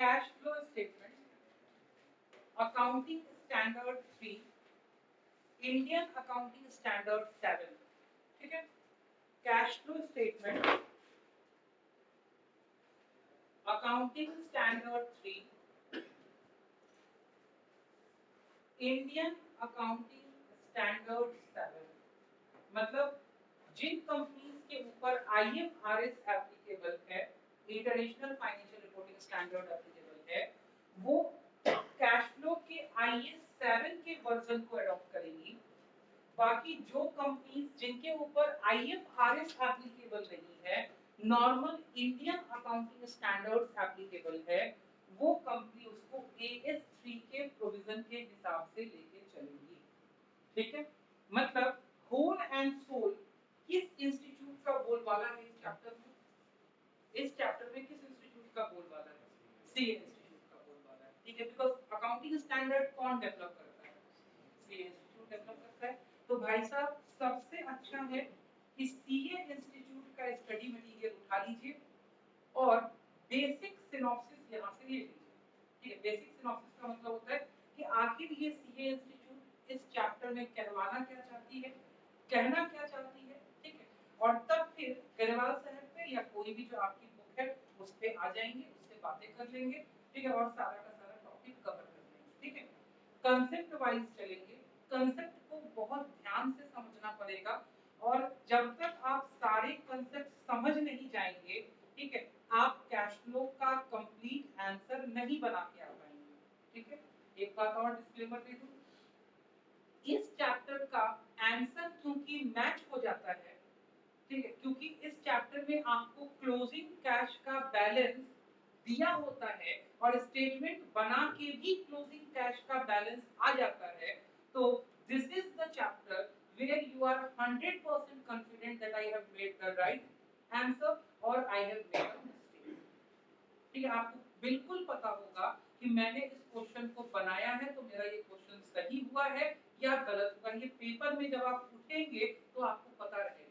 Cash flow statement, accounting standard 3, Indian accounting standard 7। ठीक है, cash flow statement, accounting standard 3, Indian accounting standard 7। मतलब जिन companies के ऊपर IFRS applicable है, international financial reporting standard applicable है, वो कैश फ्लो के IS7 के वर्जन को अडॉप्ट करेंगी। बाकी जो कंपनीज जिनके ऊपर IFRS एप्लीकेबल नहीं है, normal Indian accounting standards applicable है, वो कंपनी उसको AS3 के प्रोविजन के हिसाब से लेके चलेंगी। ठीक है, मतलब होल एंड सोल किस इंस्टीट्यूट का बोलबाला है इस चैप्टर में? इस चैप्टर में किस इंस्टीट्यूट का बोलबाला है? सीए इंस्टीट्यूट का बोलबाला है। ठीक है, बिकॉज़ अकाउंटिंग स्टैंडर्ड कौन डेवलप करता है? सीए इंस्टीट्यूट डेवलप करता है। तो भाई साहब सबसे अच्छा है कि सीए इंस्टीट्यूट का स्टडी मटेरियल उठा लीजिए और बेसिक सिनॉप्सिस यहां से ले लीजिए। ठीक है, बेसिक सिनॉप्सिस का मतलब होता है कि आखिर ये सीए इंस्टीट्यूट इस चैप्टर में कहवाना क्या चाहती है, कहना क्या चाहती है। ठीक है, और तब फिर गरेवाल साहब पे या कोई भी जो आपकी बुक है उस पे आ जाएंगे, उससे बातें कर लेंगे। ठीक है, और सारा का सारा टॉपिक कवर कर लेंगे। ठीक है, कंसेप्ट वाइज चलेंगे, कंसेप्ट को बहुत ध्यान से समझना पड़ेगा और जब तक आप सारे कंसेप्ट समझ नहीं जाएंगे, ठीक है, आप कैश फ्लो का कंप्लीट आंसर नहीं बना के आ पाएंगे। ठीक है, एक बात और डिस्क्लेमर दे दूं, इस चैप्टर का आंसर क्योंकि मैच हो जाता है, ठीक है, क्योंकि इस चैप्टर में आपको क्लोजिंग कैश का बैलेंस दिया होता है और स्टेटमेंट बना के भी क्लोजिंग कैश का बैलेंस आ जाता है, तो this is the chapter where you are 100% confident that I have made the right answer or I have made a mistake। ठीक है, आपको बिल्कुल पता होगा कि मैंने इस क्वेश्चन को बनाया है तो मेरा ये क्वेश्चन सही हुआ है या गलत हुआ। ये पेपर में जब आप उठेंगे तो आपको पता रहेगा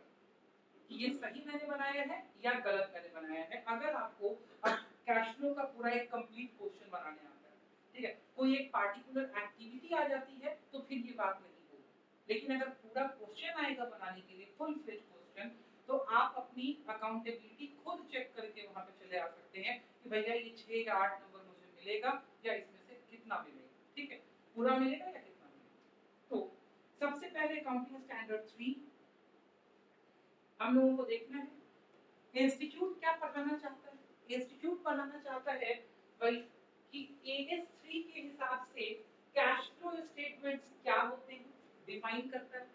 कि ये सही मैंने बनाया है या गलत मैंने बनाया है। अगर आपको कैश फ्लो का पूरा एक कंप्लीट क्वेश्चन बनाने आता है, ठीक है, कोई एक पार्टिकुलर एक्टिविटी आ जाती है तो फिर ये बात नहीं होगी, लेकिन अगर पूरा क्वेश्चन आएगा बनाने के लिए फुल फ्लेज क्वेश्चन, तो आप अपनी अकाउंटेबिलिटी खुद चेक करके वहां पे चले आ सकते हैं कि भैया ये 6 या 8 नंबर मुझे मिलेगा या इसमें से कितना मिलेगा। ठीक है, पूरा मिलेगा या कितना मिलेगा। तो सबसे पहले अकाउंटिंग स्टैंडर्ड 3 हम लोगों को देखना है। इंस्टीट्यूट क्या पढ़ाना चाहता है? इंस्टीट्यूट पढ़ाना चाहता है भाई कि AS3 के हिसाब से कैश फ्लो स्टेटमेंट्स क्या होते हैं डिफाइन करता है।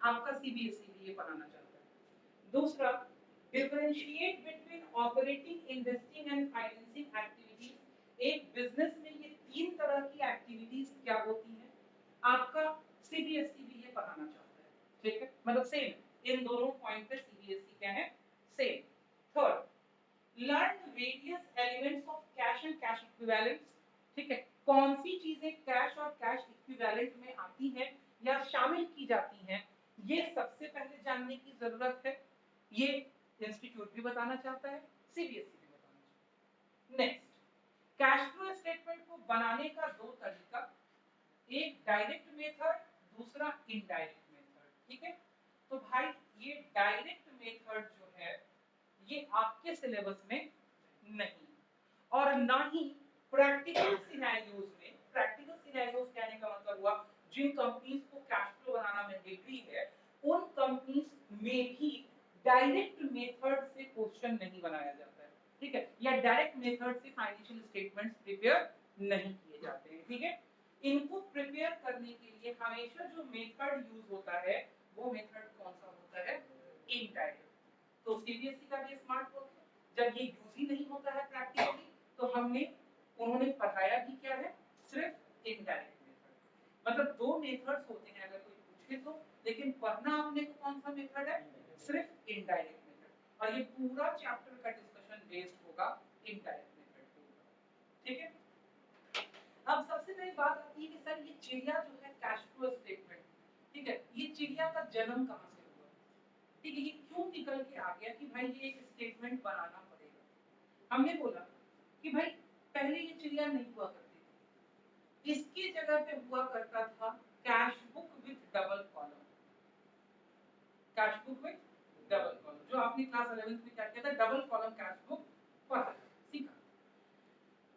आपका CBSE भी ये पढ़ाना चाहता है। दूसरा, differentiate between operating, investing and financing activities. एक बिजनेस में ये तीन तरह की एक्टिविटीज क्या होती हैं, आपका CBSE भी ये पढ़ाना चाहता है। ठीक है, मतलब सेम इन दोनों पॉइंट पे CBSE क्या है, same. Third, learn various elements of cash and cash equivalents. ठीक है, कौन सी चीजें कैश और कैश इक्विवेलेंट में आती हैं या शामिल की जाती हैं, ये सबसे पहले जानने की जरूरत है। ये इंस्टीट्यूट भी बताना चाहता है, CBSE भी बताना चाहता है। नेक्स्ट, कैश फ्लो स्टेटमेंट को बनाने का दो तरीका, एक डायरेक्ट मेथड, दूसरा इनडायरेक्ट मेथड। ठीक है, तो भाई ये डायरेक्ट मेथड जो है ये आपके सिलेबस में नहीं, और ना ही प्रैक्टिकल सिनेरियोज में। प्रैक्टिकल सिनेरियोज कहने का मतलब हुआ जिन कंपनीज को कैश फ्लो बनाना मैंडेटरी है, उन कंपनीज में भी डायरेक्ट मेथड से क्वेश्चन नहीं बनाया जाता है। ठीक है, या डायरेक्ट मेथड से फाइनेंशियल स्टेटमेंट्स प्रिपेयर नहीं किए जाते हैं। ठीक है, इनको प्रिपेयर करने के लिए हमेशा जो मेथड यूज होता है वो मेथड कौन सा होता है, इनडायरेक्ट। तो CBSE का भी स्मार्ट वर्क है, जब ये यूज ही नहीं होता है प्रैक्टिकली, तो उन्होंने पढ़ाया भी क्या है, सिर्फ इनडायरेक्ट मेथड। मतलब दो मेथड्स होते हैं अगर कोई पूछे तो, लेकिन पढ़ना आपने को कौन सा मेथड है, सिर्फ इनडायरेक्ट मेथड। और ये पूरा चैप्टर का डिस्कशन बेस्ड होगा इनडायरेक्ट मेथड के ऊपर। ठीक है, अब सबसे पहली बात आती है कि सर ये चिड़िया जो है कैश फ्लो स्टेटमेंट, ठीक है, ये चिड़िया का जन्म कहां से हुआ, ठीक है, ये क्यों निकल के आ गया कि भाई ये एक स्टेटमेंट बनाना पड़ेगा। हमने बोला कि भाई पहले ये चिड़िया नहीं हुआ करती थी, इसकी जगह पे हुआ करता था cash book with double column. Cash book with double column, जो आपने क्लास 11th में क्या किया था, डबल कॉलम कैश बुक पढ़ा सीखा।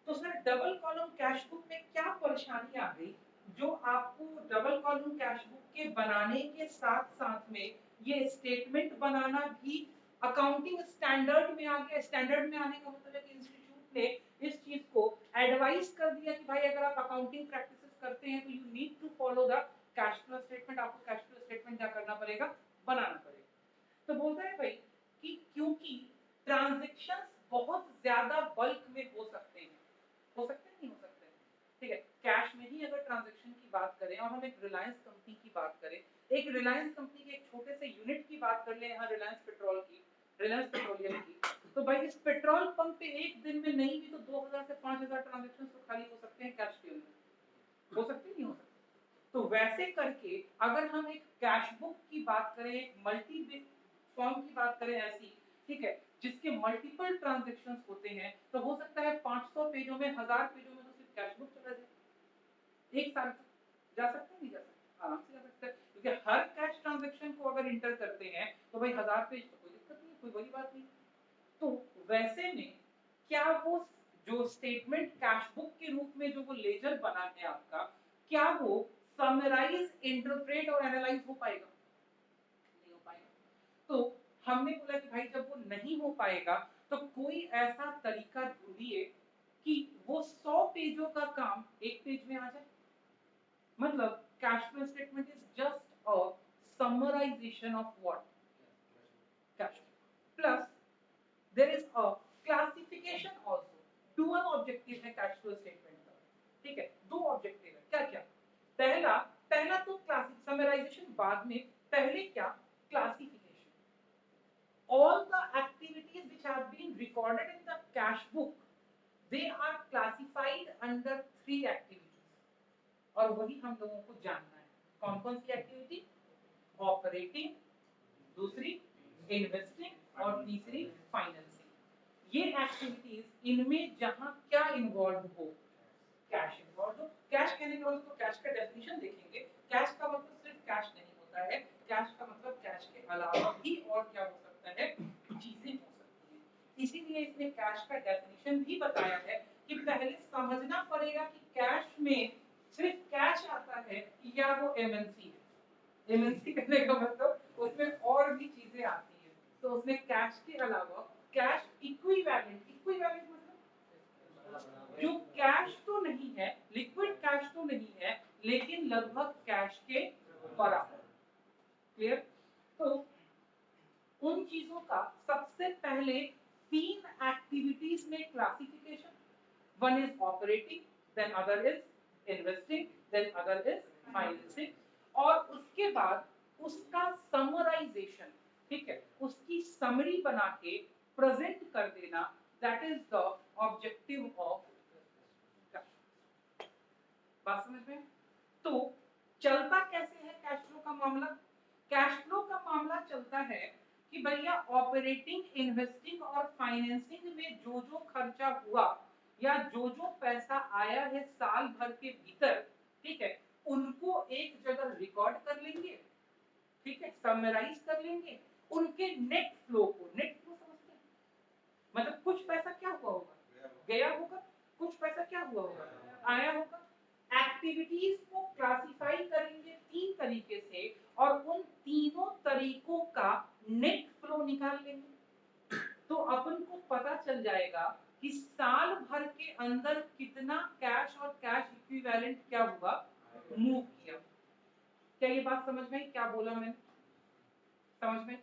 तो sir double column cash book में क्या परेशानी आ गई, जो आपको डबल कॉलम कैश बुक के बनाने के साथ साथ में ये स्टेटमेंट बनाना भी अकाउंटिंग स्टैंडर्ड में आ गया। स्टैंडर्ड में आने का मतलब है कि इंस्टीट्यूट ने इस चीज को एडवाइस कर दिया कि भाई अगर आप अकाउंटिंग प्रैक्टिसेस करते हैं तो you need to follow the cash flow statement, आपको कैश फ्लो स्टेटमेंट क्या करना पड़ेगा, बनाना पड़ेगा। तो बोलता है भाई कि क्योंकि ट्रांजैक्शंस बहुत ज्यादा बल्क में हो सकते हैं, हो सकते हैं नहीं हो सकते हैं, ठीक है, कैश में ही अगर ट्रांजैक्शन की बात करें और हम एक रिलायंस कंपनी की बात करें, एक रिलायंस कंपनी के एक छोटे से यूनिट की बात कर ले यहाँ रिलायंस पेट्रोल की, रिलायंस पेट्रोलियम की, तो भाई इस पेट्रोल पंप पे एक दिन में नहीं भी तो 2000 से 5000 ट्रांजैक्शन तो खाली हो सकते हैं कैश के अंदर, हो सकते नहीं हो सकते। तो वैसे करके अगर हम एक कैश बुक की बात करें, एक मल्टी फॉर्म की बात करें ऐसी, ठीक है, जिसके मल्टीपल ट्रांजैक्शंस होते हैं, तो हो सकता है 500 पेजों में 1000 पेजों में तो सिर्फ कैश बुक चला जाए, एक साल जा सकते हैं नहीं जा सकते, आराम से जा सकते हैं, क्योंकि हर कैश ट्रांजैक्शन को अगर इंटर करते हैं तो भाई 1000 पेज तो कोई दिक्कत नहीं, कोई बड़ी बात नहीं। तो वैसे में क्या वो जो स्टेटमेंट कैश बुक के रूप में जो वो लेजर बना है आपका, क्या वो समराइज, इंटरप्रेट और एनालाइज हो पाएगा, नहीं हो पाएगा। तो हमने बोला कि भाई जब वो नहीं हो पाएगा तो कोई ऐसा तरीका ढूंढिए कि वो 100 पेजों का काम एक पेज में आ जाए। मतलब cash flow statement is just a summarization of what, cash plus there is a classification also, dual objective है कैश फ्लो स्टेटमेंट का, ठीक है, दो ऑब्जेक्टिव है, क्या क्या, पहला पहला तो क्लासिक समराइजेशन, बाद में पहले क्या, classification. all the activities which have been recorded in the cash book, they are classified under 3 activities, और वही हम लोगों को जानना है, कौन कौन सी एक्टिविटी, ऑपरेटिंग, दूसरी इन्वेस्टिंग और तीसरी फाइनेंसिंग। ये एक्टिविटीज इनमें जहां क्या इन्वॉल्व हो, कैश इन्वॉल्व हो। कैश कहने का मतलब तो कैश का डेफिनेशन देखेंगे, कैश का मतलब सिर्फ कैश नहीं होता है, कैश का मतलब कैश के अलावा भी और क्या हो सकता है, चीजें हो सकती हैं। इसीलिए इसने कैश का डेफिनेशन भी बताया है कि पहले समझना पड़ेगा कि कैश में सिर्फ कैश आता है या वो एमएनसी है। एमएनसी कहने का मतलब उसमें और भी चीजें आती हैं, तो उसने कैश के अलावा कैश इक्विवेलेंट, इक्विवेलेंट मतलब जो कैश तो नहीं है, लिक्विड कैश तो नहीं है, लेकिन लगभग कैश के बराबर। क्लियर? तो उन चीजों का सबसे पहले 3 एक्टिविटीज में classification, one is operating, then other is investing, then other is financing, और उसके बाद उसका समराइजेशन, ठीक है, उसकी समरी बना के प्रेजेंट कर देना, that is the objective of. बात समझ में? तो चलता कैसे है कैश फ्लो का मामला? कैश फ्लो का मामला चलता है कि भैया ऑपरेटिंग, इन्वेस्टिंग और फाइनेंसिंग में जो जो खर्चा हुआ या जो जो पैसा आया है साल भर के भीतर, ठीक है, उनको एक जगह रिकॉर्ड कर लेंगे, ठीक है, समराइज कर लेंगे, उनके नेट फ्लो को, नेट फ्लो समझते हैं, मतलब कुछ पैसा क्या हुआ होगा, गया होगा, कुछ पैसा क्या हुआ होगा, आया होगा। एक्टिविटीज को क्लासिफाई करेंगे 3 तरीके से और उन तीनों तरीकों का नेट फ्लो निकाल लेंगे, तो अपन को पता चल जाएगा कि साल भर के अंदर कितना कैश और कैश इक्विवेलेंट क्या हुआ, मूव किया। क्या ये बात समझ में? क्या बोला मैंने, समझ में?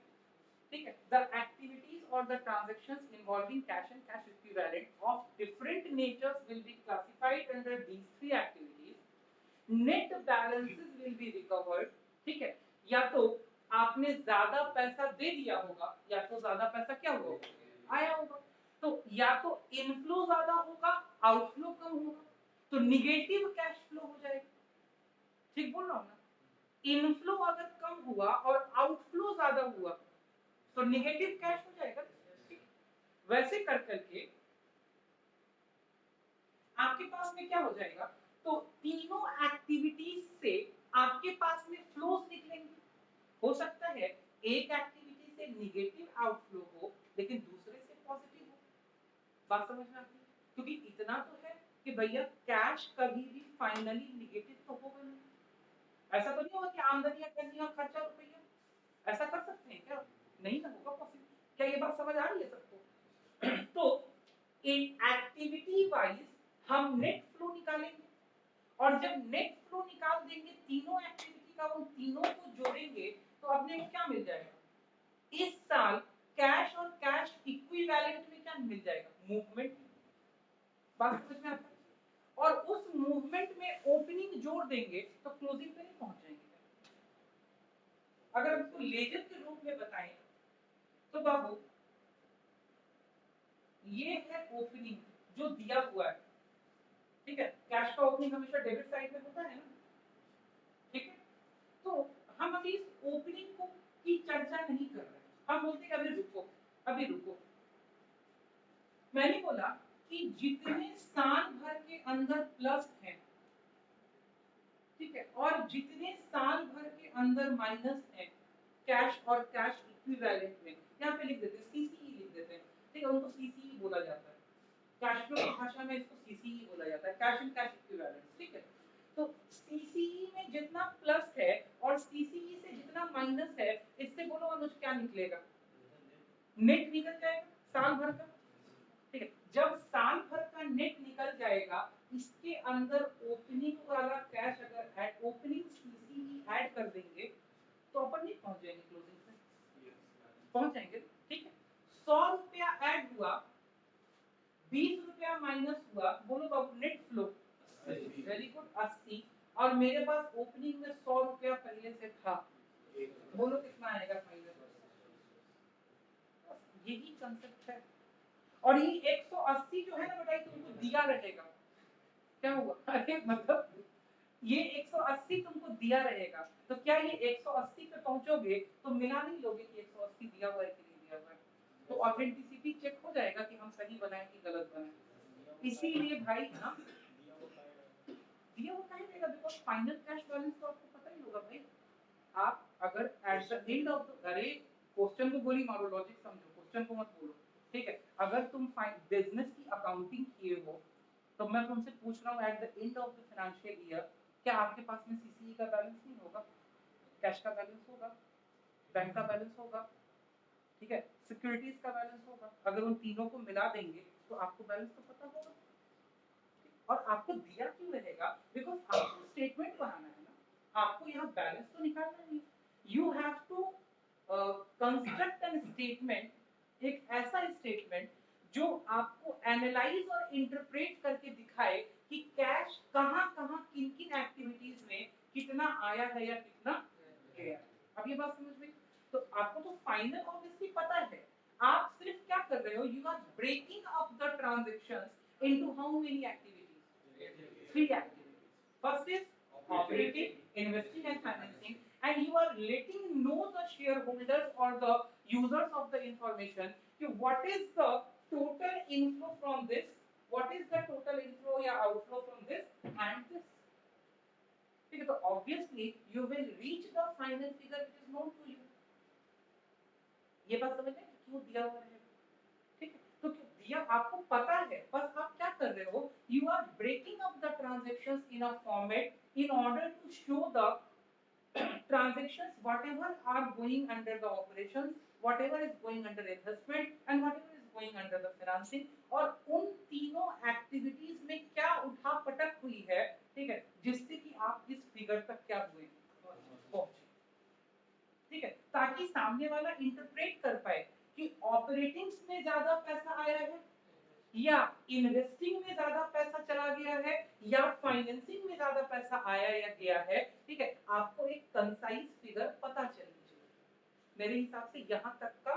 ठीक है, the activities or the transactions involving cash and cash equivalent of different natures will be classified under these 3 activities. Net balances will be recovered, ठीक है, या तो आपने ज्यादा पैसा दे दिया होगा या तो ज्यादा पैसा क्या होगा, आया होगा, तो या तो इनफ्लो ज्यादा होगा, आउटफ्लो कम होगा, तो निगेटिव कैश फ्लो हो जाएगा। ठीक बोल रहा हूं ना? इनफ्लो अगर कम हुआ और आउटफ्लो ज्यादा हुआ तो निगेटिव कैश हो जाएगा। वैसे कर करके आपके पास में क्या हो जाएगा, तो तीनों एक्टिविटीज से आपके पास में फ्लोज निकलेंगे। हो सकता है एक एक्टिविटी से नेगेटिव आउटफ्लो हो लेकिन दूसरे से पॉजिटिव हो। बात समझ में आती है? क्योंकि इतना तो है कि भैया कैश कभी भी फाइनली नेगेटिव तो होगा नहीं। ऐसा तो नहीं होगा कि आमदनी करनी और खर्चा रुपया, ऐसा कर सकते हैं क्या? नहीं ना होगा पॉसिबल। क्या ये बात समझ आ रही है सबको? तो इन एक्टिविटी वाइज हम नेट फ्लो निकालेंगे, और जब नेट फ्लो निकाल देंगे तीनों एक्टिविटी का, उन तीनों को जोड़ेंगे तो अपने को क्या मिल जाएगा? इस साल कैश और कैश इक्विवेलेंट में क्या मिल जाएगा? मूवमेंट। बात समझ में आता है? और उस मूवमेंट में ओपनिंग जोड़ देंगे तो क्लोजिंग पे नहीं पहुंच जाएंगे। अगर इसको लेजर के रूप में बताएं तो बाबू ये है ओपनिंग जो दिया हुआ है, ठीक है? कैश का ओपनिंग हमेशा डेबिट साइड में होता है ना, ठीक है? तो हम अभी इस ओपनिंग को की चर्चा नहीं कर रहे, हम बोलते हैं अभी रुको, अभी रुको। मैंने बोला कि जितने साल भर के अंदर प्लस है, ठीक है, और जितने साल भर के अंदर माइनस है कैश और कैश इक्विवेलेंट में, यहाँ पे लिख देते हैं सीसीई लिख देते हैं, ठीक है? उनको सीसीई बोला जाता है, कैश फ्लो की भाषा में इसको सीसीई बोला जाता है, कैश एंड कैश इक्विवेलेंट, ठीक है? तो सीसीई में जितना प्लस है और सीसीई से जितना माइनस है, इससे बोलो अनुज क्या निकलेगा? नेट निकल जाएगा साल भर का, ठीक है? जब साल भर का नेट निकल जाएगा, इसके अंदर ओपनिंग वाला कैश अगर ऐड, ओपनिंग सीसीई ऐड कर देंगे तो अपन नहीं पहुंच जाएंगे क्लोजिंग पे, पहुंच जाएंगे, ठीक है? 100 रुपया ऐड हुआ, 20 रुपया माइनस हुआ, बोलो बाबू नेट फ्लो वेरी गुड 80, और मेरे पास ओपनिंग में 100 रुपया पहले से था, बोलो कितना आएगा फाइनल? यही कंसेप्ट है। और ये 180 जो है ना बेटा, तुमको दिया रहेगा, क्या हुआ? अरे मतलब ये 180 तुमको दिया रहेगा, तो क्या ये 180 पे पहुंचोगे तो मिला नहीं लोगे कि 180 दिया हुआ है कि नहीं दिया हुआ है? तो ऑथेंटिसिटी चेक हो जाएगा कि हम सही बनाए कि गलत बनाए। इसीलिए भाई ना दिया होता है रहेगा, बिकॉज़ फाइनल कैश बैलेंस तो आपको पता ही होगा भाई। आप अगर at the end of the, अरे क्वेश्चन को गोली मारो, लॉजिक समझो, क्वेश्चन को मत बोलो, ठीक है? अगर तुम बिजनेस की अकाउंटिंग किए हो तो मैं तुमसे पूछ रहा हूँ at the end of the financial year क्या आपके पास में सीसीई का बैलेंस नहीं होगा? कैश का बैलेंस होगा, बैंक का बैलेंस होगा, ठीक है, सिक्योरिटीज का बैलेंस होगा। अगर उन तीनों को मिला देंगे तो आपको बैलेंस तो पता होगा। और आपको दिया क्यों रहेगा? बिकॉज आपको स्टेटमेंट बनाना है ना, आपको यहाँ बैलेंस तो निकालना नहीं। You have to construct an statement, एक ऐसा स्टेटमेंट जो आपको एनालाइज और इंटरप्रेट करके दिखाए कि कैश कहाँ कहाँ किन किन एक्टिविटीज में कितना आया है या कितना गया है। अब ये बात समझ में? तो आपको तो फाइनल ऑब्वियसली पता है, आप सिर्फ क्या कर रहे हो, you are breaking up the transactions into how many activities? 3 activities. First is operating, investing and financing, and you are letting know the shareholders or the users of the information what is the total inflow from this, what is the total inflow या outflow from this and this, ठीक है? तो obviously you will reach the final figure which is known to you। ये बात समझ में क्यों दिया हुआ है, ठीक है? तो दिया आपको पता है, बस आप क्या कर रहे हो, you are breaking up the transactions in a format in order to show the transactions whatever are going under the operations, whatever is going under investment and whatever is going under the financing, और उन तीनों activities में क्या उठा पटक हुई है, ठीक है, जिससे कि आप इस फिगर तक क्या हुए पहुंचे, ठीक है? ताकि सामने वाला इंटरप्रेट कर पाए कि ऑपरेटिंग्स में ज्यादा पैसा आया है या इन्वेस्टिंग में ज्यादा पैसा चला गया है या फाइनेंसिंग में ज्यादा पैसा आया या गया है, ठीक है? आपको एक कंसाइज फिगर पता चलनी चाहिए। मेरे हिसाब से यहाँ तक का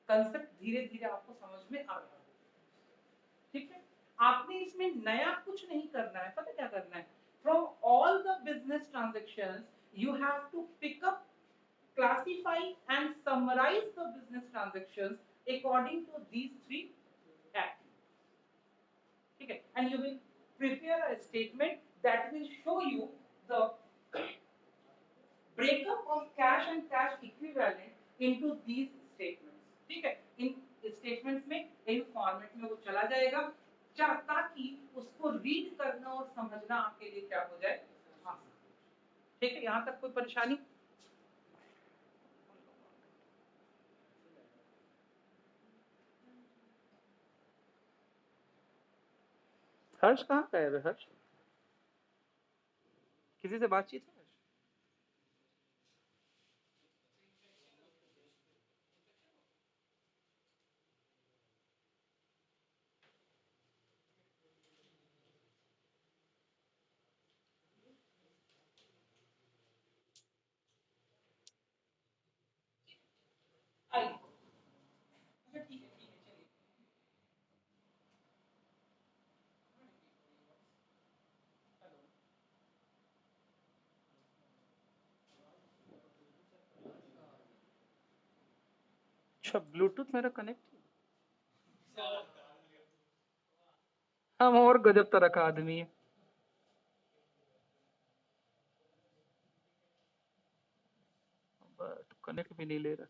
कंसेप्ट धीरे धीरे आपको समझ में आ रहा है, ठीक है? आपने इसमें नया कुछ नहीं करना है, पता क्या करना है, from all the business transactions you have to pick up, classify and summarize the business transactions according to these 3 acts, ठीक है? and you will prepare a statement that will show you the breakup of cash and cash equivalent into these statements. ठीक है, इन statements में इन format में वो चला जाएगा ताकि उसको रीड करना और समझना आपके लिए क्या हो जाए। हाँ, ठीक है, यहाँ तक कोई परेशानी? हर्ष कहाँ गए? हर्ष, किसी से बातचीत है? अच्छा, ब्लूटूथ मेरा कनेक्ट। हम और गजब तरह का आदमी है। तो कनेक्ट भी नहीं ले रहा।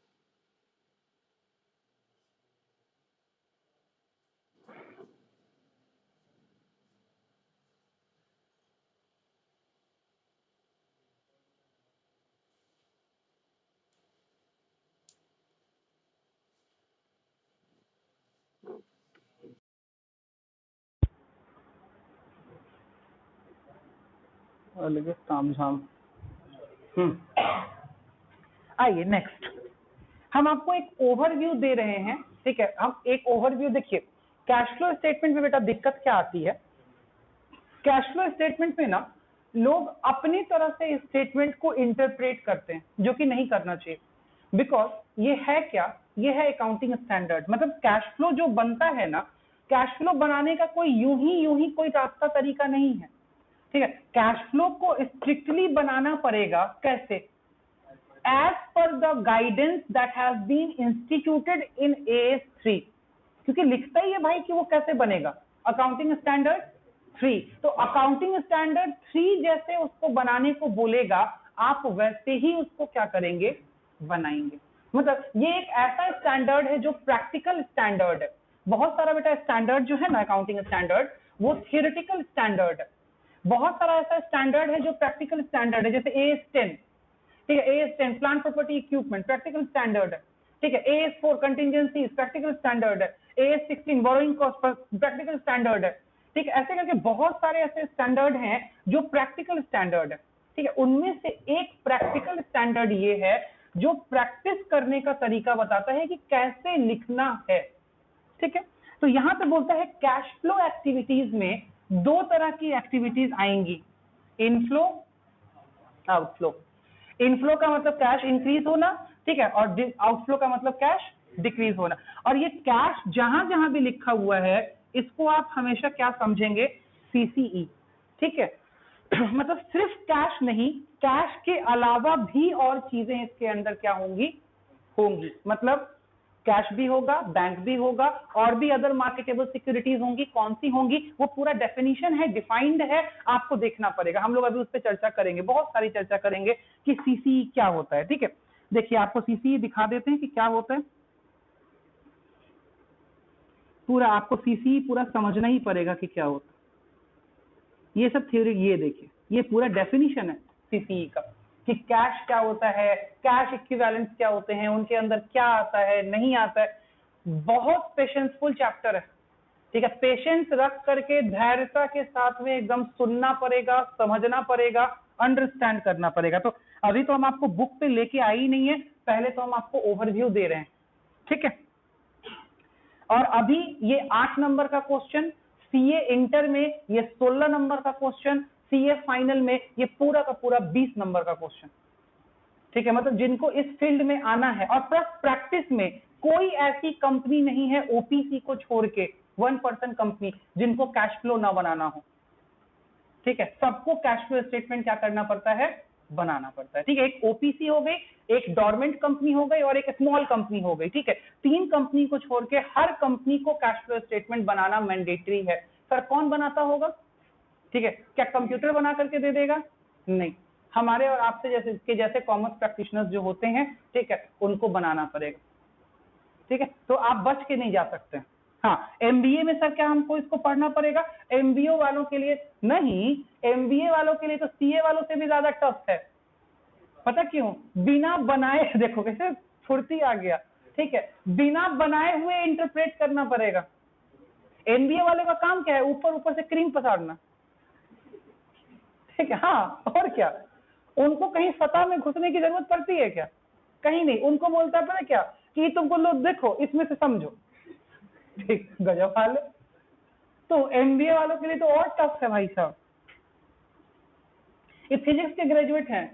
अलग तामझाम। आइए नेक्स्ट, हम आपको एक ओवरव्यू दे रहे हैं। ठीक है, हम एक ओवरव्यू देखिए। कैश फ्लो स्टेटमेंट में बेटा दिक्कत क्या आती है? कैश फ्लो स्टेटमेंट में ना लोग अपनी तरह से इस स्टेटमेंट को इंटरप्रेट करते हैं, जो कि नहीं करना चाहिए। बिकॉज ये है क्या, ये है अकाउंटिंग स्टैंडर्ड। मतलब कैश फ्लो जो बनता है ना, कैश फ्लो बनाने का कोई यूं ही कोई रास्ता तरीका नहीं है। ठीक है, कैश फ्लो को स्ट्रिक्टली बनाना पड़ेगा। कैसे? As per the guidance that has been instituted in AS3, क्योंकि लिखता ही है भाई कि वो कैसे बनेगा, अकाउंटिंग स्टैंडर्ड 3। तो अकाउंटिंग स्टैंडर्ड 3 जैसे उसको बनाने को बोलेगा, आप वैसे ही उसको क्या करेंगे, बनाएंगे। मतलब ये एक ऐसा स्टैंडर्ड है जो प्रैक्टिकल स्टैंडर्ड है। बहुत सारा बेटा स्टैंडर्ड जो है ना अकाउंटिंग स्टैंडर्ड, वो थियोरेटिकल स्टैंडर्ड है। बहुत सारा ऐसा स्टैंडर्ड है जो प्रैक्टिकल स्टैंडर्ड है, जैसे AS10। ठीक है, AS10 plant property equipment practical standard है। ठीक है, AS4 कंटिजेंसी प्रैक्टिकल स्टैंडर्ड है। AS16 borrowing cost practical standard है। ठीक है, ऐसे करके बहुत सारे ऐसे स्टैंडर्ड हैं जो प्रैक्टिकल स्टैंडर्ड है। ठीक है, उनमें से एक प्रैक्टिकल स्टैंडर्ड ये है जो प्रैक्टिस करने का तरीका बताता है कि कैसे लिखना है। ठीक है, तो यहां पे बोलता है कैश फ्लो एक्टिविटीज में दो तरह की एक्टिविटीज आएंगी, इनफ्लो, आउटफ्लो। इनफ्लो का मतलब कैश इंक्रीज होना, ठीक है, और आउटफ्लो का मतलब कैश डिक्रीज होना। और ये कैश जहां जहां भी लिखा हुआ है, इसको आप हमेशा क्या समझेंगे, CCE। ठीक है, मतलब सिर्फ कैश नहीं, कैश के अलावा भी और चीजें इसके अंदर क्या होंगी, मतलब कैश भी होगा, बैंक भी होगा, और भी अदर मार्केटेबल सिक्योरिटीज होंगी। कौन सी होंगी वो पूरा डेफिनेशन है, डिफाइंड है, आपको देखना पड़ेगा। हम लोग अभी उस पर चर्चा करेंगे, बहुत सारी चर्चा करेंगे कि CCE क्या होता है। ठीक है, देखिए आपको CCE दिखा देते हैं कि क्या होता है। पूरा आपको CCE पूरा समझना ही पड़ेगा कि क्या होता है। ये सब थ्योरी, ये देखिए ये पूरा डेफिनेशन है CCE का कि कैश क्या होता है, कैश इक्विवेलेंस क्या होते हैं, उनके अंदर क्या आता है नहीं आता है। बहुत पेशेंसफुल चैप्टर है। ठीक है, पेशेंस रख करके धैर्यता के साथ में एकदम सुनना पड़ेगा, समझना पड़ेगा, अंडरस्टैंड करना पड़ेगा। तो अभी तो हम आपको बुक पे लेके आई नहीं है, पहले तो हम आपको ओवरव्यू दे रहे हैं। ठीक है, और अभी ये 8 नंबर का क्वेश्चन, CA इंटर में ये 16 नंबर का क्वेश्चन, CA फाइनल में ये पूरा का पूरा 20 नंबर का क्वेश्चन। ठीक है, मतलब जिनको इस फील्ड में आना है, और प्लस प्रैक्टिस में कोई ऐसी कंपनी नहीं है OPC को छोड़ के 1% कंपनी जिनको कैश फ्लो ना बनाना हो। ठीक है, सबको कैश फ्लो स्टेटमेंट क्या करना पड़ता है, बनाना पड़ता है। ठीक है, एक OPC हो गई, एक डोरमेंट कंपनी हो गई, और एक स्मॉल कंपनी हो गई। ठीक है, 3 कंपनी को छोड़ के हर कंपनी को कैश फ्लो स्टेटमेंट बनाना मैंडेटरी है। सर कौन बनाता होगा, ठीक है, क्या कंप्यूटर बना करके दे देगा? नहीं, हमारे और आपसे जैसे कॉमर्स प्रैक्टिशनर्स जो होते हैं, ठीक है, उनको बनाना पड़ेगा। ठीक है, तो आप बच के नहीं जा सकते। हाँ, एमबीए में सर क्या हमको इसको पढ़ना पड़ेगा? एमबीए वालों के लिए नहीं, एमबीए वालों के लिए तो सीए वालों से भी ज्यादा टफ है। पता क्यों? बिना बनाए देखो कैसे फुर्ती आ गया। ठीक है, बिना बनाए हुए इंटरप्रेट करना पड़ेगा। एमबीए वाले का काम क्या है? ऊपर ऊपर से क्रीम पसारना। ठीक है, हाँ, और क्या? उनको कहीं सतह में घुसने की जरूरत पड़ती है क्या? कहीं नहीं। उनको बोलता है क्या कि तुमको लो देखो इसमें से समझो। ठीक, गजब हाल है। तो एमबीए वालों के लिए तो और टफ है भाई साहब। ये फिजिक्स के ग्रेजुएट हैं,